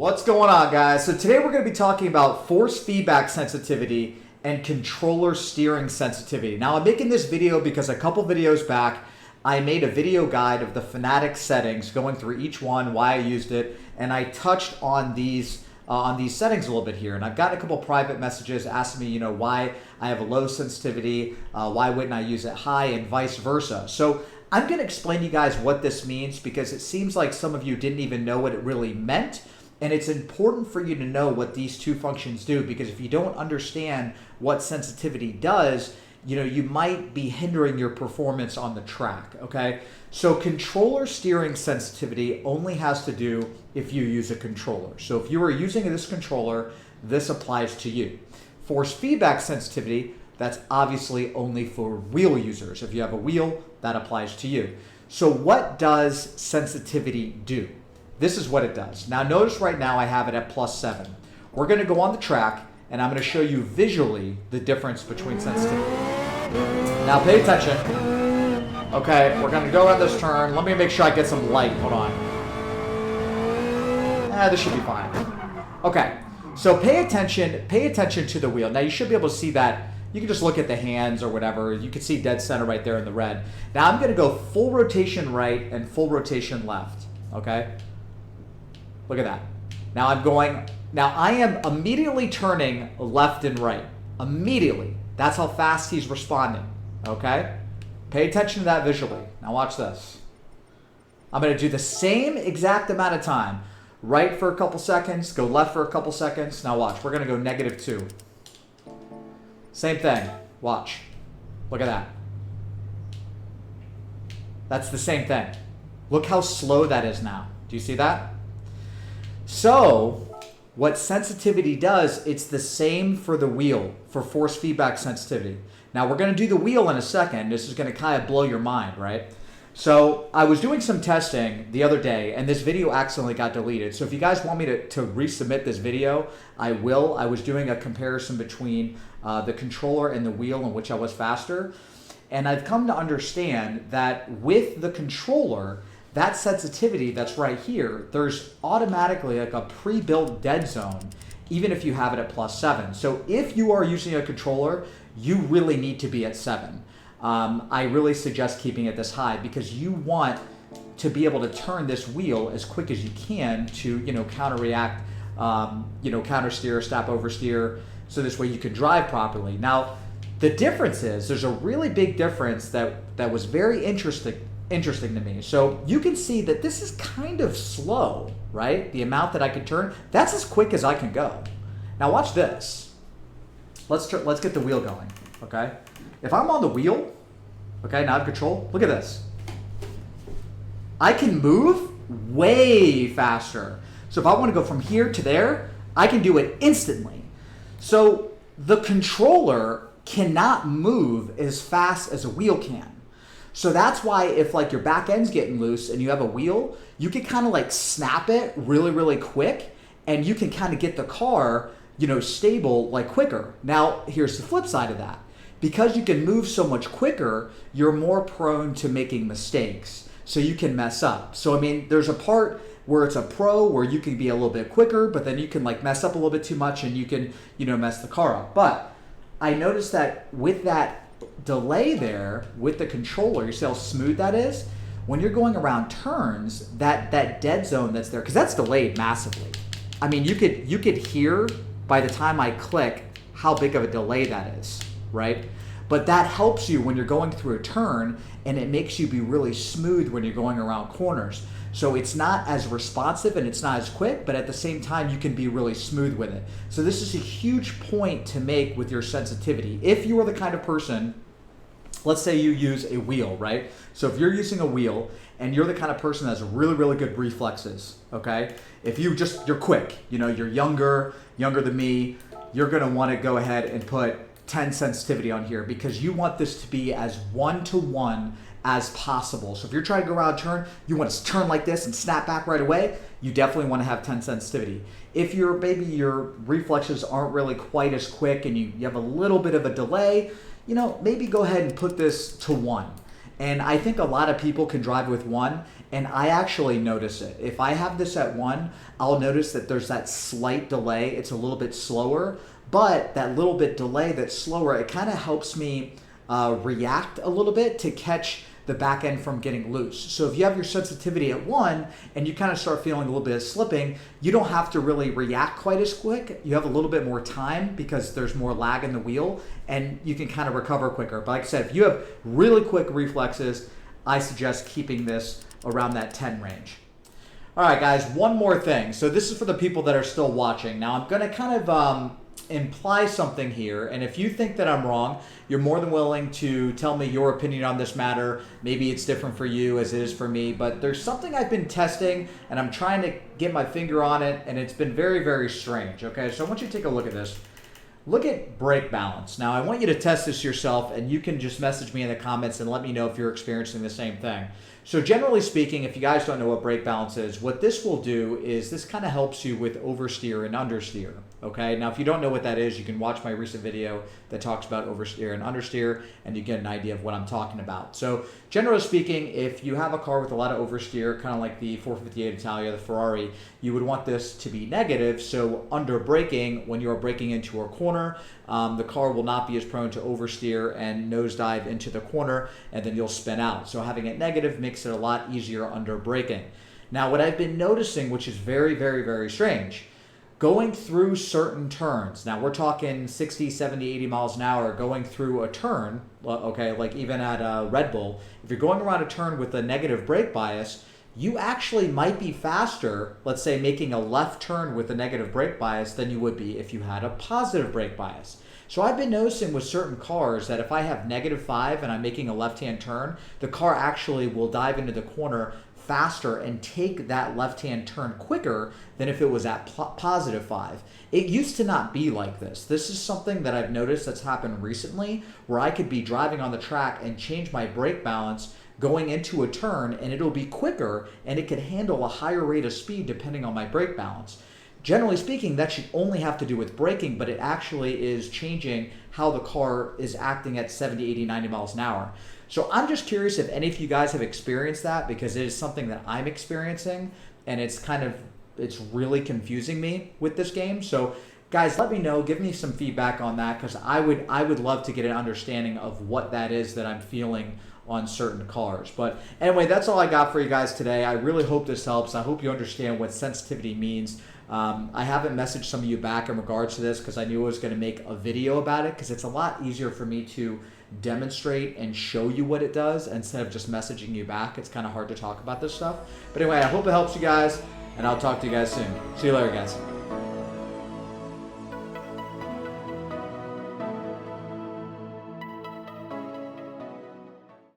What's going on, guys? So today we're going to be talking about force feedback sensitivity and controller steering sensitivity. Now I'm making this video because a couple videos back I made a video guide of the Fanatec settings, going through each one, why I used it, and I touched on these settings a little bit here. And I've gotten a couple private messages asking me, why I have a low sensitivity, why wouldn't I use it high, and vice versa. So I'm going to explain to you guys what this means because it seems like some of you didn't even know what it really meant. And it's important for you to know what these two functions do, because if you don't understand what sensitivity does, you might be hindering your performance on the track, okay? So controller steering sensitivity only has to do if you use a controller. So if you are using this controller, this applies to you. Force feedback sensitivity, that's obviously only for wheel users. If you have a wheel, that applies to you. So what does sensitivity do? This is what it does. Now notice right now I have it at +7. We're gonna go on the track and I'm gonna show you visually the difference between sensitivity. Now pay attention. Okay, we're gonna go on this turn. Let me make sure I get some light, hold on. This should be fine. Okay, so pay attention to the wheel. Now you should be able to see that. You can just look at the hands or whatever. You can see dead center right there in the red. Now I'm gonna go full rotation right and full rotation left, okay? Look at that. Now I am immediately turning left and right. Immediately. That's how fast he's responding, okay? Pay attention to that visually. Now watch this. I'm gonna do the same exact amount of time. Right for a couple seconds, go left for a couple seconds. Now watch, we're gonna go -2. Same thing, watch. Look at that. That's the same thing. Look how slow that is now. Do you see that? So, what sensitivity does, it's the same for the wheel, for force feedback sensitivity. Now we're gonna do the wheel in a second. This is gonna kind of blow your mind, right? So I was doing some testing the other day and this video accidentally got deleted. So if you guys want me to resubmit this video, I will. I was doing a comparison between the controller and the wheel in which I was faster. And I've come to understand that with the controller, that sensitivity that's right here, there's automatically like a pre-built dead zone, even if you have it at +7. So if you are using a controller, you really need to be at 7. I really suggest keeping it this high because you want to be able to turn this wheel as quick as you can to, counter-react, counter-steer, stop oversteer, so this way you can drive properly. Now, the difference is, there's a really big difference that was very interesting to me. So you can see that this is kind of slow, right? The amount that I can turn, that's as quick as I can go. Now watch this. Let's get the wheel going, okay? If I'm on the wheel, okay, now I have control, look at this. I can move way faster. So if I want to go from here to there, I can do it instantly. So the controller cannot move as fast as a wheel can. So that's why if like your back end's getting loose and you have a wheel, you can kind of like snap it really, really quick and you can kind of get the car, stable like quicker. Now, here's the flip side of that. Because you can move so much quicker, you're more prone to making mistakes. So you can mess up. So I mean, there's a part where it's a pro where you can be a little bit quicker, but then you can like mess up a little bit too much and you can, mess the car up. But I noticed that with that delay there with the controller, you see how smooth that is? When you're going around turns, that dead zone that's there, because that's delayed massively. I mean, you could hear by the time I click how big of a delay that is, right? But that helps you when you're going through a turn and it makes you be really smooth when you're going around corners. So it's not as responsive and it's not as quick, but at the same time, you can be really smooth with it. So this is a huge point to make with your sensitivity. If you are the kind of person, let's say you use a wheel, right? So if you're using a wheel and you're the kind of person that has really, really good reflexes, okay? If you're quick, you're younger than me, you're gonna wanna go ahead and put 10 sensitivity on here because you want this to be as one-to-one as possible. So if you're trying to go around a turn, you want to turn like this and snap back right away, you definitely want to have 10 sensitivity. If maybe your reflexes aren't really quite as quick and you have a little bit of a delay, maybe go ahead and put this to 1. And I think a lot of people can drive with 1, and I actually notice it. If I have this at 1, I'll notice that there's that slight delay. It's a little bit slower, but that little bit delay that's slower, it kind of helps me react a little bit to catch the back end from getting loose. So if you have your sensitivity at 1 and you kind of start feeling a little bit of slipping, you don't have to really react quite as quick. You have a little bit more time because there's more lag in the wheel and you can kind of recover quicker. But like I said, if you have really quick reflexes, I suggest keeping this around that 10 range. All right, guys, one more thing. So this is for the people that are still watching. Now I'm gonna kind of imply something here, and if you think that I'm wrong, you're more than willing to tell me your opinion on this matter. Maybe it's different for you as it is for me, but there's something I've been testing and I'm trying to get my finger on it, and it's been very, very strange. Okay, so I want you to take a look at this. Look at brake balance. Now I want you to test this yourself, and you can just message me in the comments and let me know if you're experiencing the same thing. So generally speaking, if you guys don't know what brake balance is, what this will do is this kind of helps you with oversteer and understeer. Okay, now if you don't know what that is, you can watch my recent video that talks about oversteer and understeer, and you get an idea of what I'm talking about. So generally speaking, if you have a car with a lot of oversteer, kind of like the 458 Italia, the Ferrari, you would want this to be negative. So under braking, when you are braking into a corner, the car will not be as prone to oversteer and nosedive into the corner, and then you'll spin out. So having it negative makes it a lot easier under braking. Now what I've been noticing, which is very, very, very strange, going through certain turns, now we're talking 60, 70, 80 miles an hour going through a turn, okay, like even at Red Bull, if you're going around a turn with a negative brake bias, you actually might be faster, let's say making a left turn with a negative brake bias, than you would be if you had a positive brake bias. So I've been noticing with certain cars that if I have -5 and I'm making a left-hand turn, the car actually will dive into the corner faster and take that left-hand turn quicker than if it was at +5. It used to not be like this. This is something that I've noticed that's happened recently, where I could be driving on the track and change my brake balance going into a turn, and it'll be quicker and it can handle a higher rate of speed depending on my brake balance. Generally speaking, that should only have to do with braking, but it actually is changing how the car is acting at 70, 80, 90 miles an hour. So I'm just curious if any of you guys have experienced that, because it is something that I'm experiencing, and it's really confusing me with this game. So guys, let me know, give me some feedback on that, because I would love to get an understanding of what that is that I'm feeling on certain cars. But anyway, that's all I got for you guys today. I really hope this helps. I hope you understand what sensitivity means. I haven't messaged some of you back in regards to this because I knew I was going to make a video about it, because it's a lot easier for me to demonstrate and show you what it does instead of just messaging you back. It's kind of hard to talk about this stuff. But anyway, I hope it helps you guys, and I'll talk to you guys soon. See you later, guys.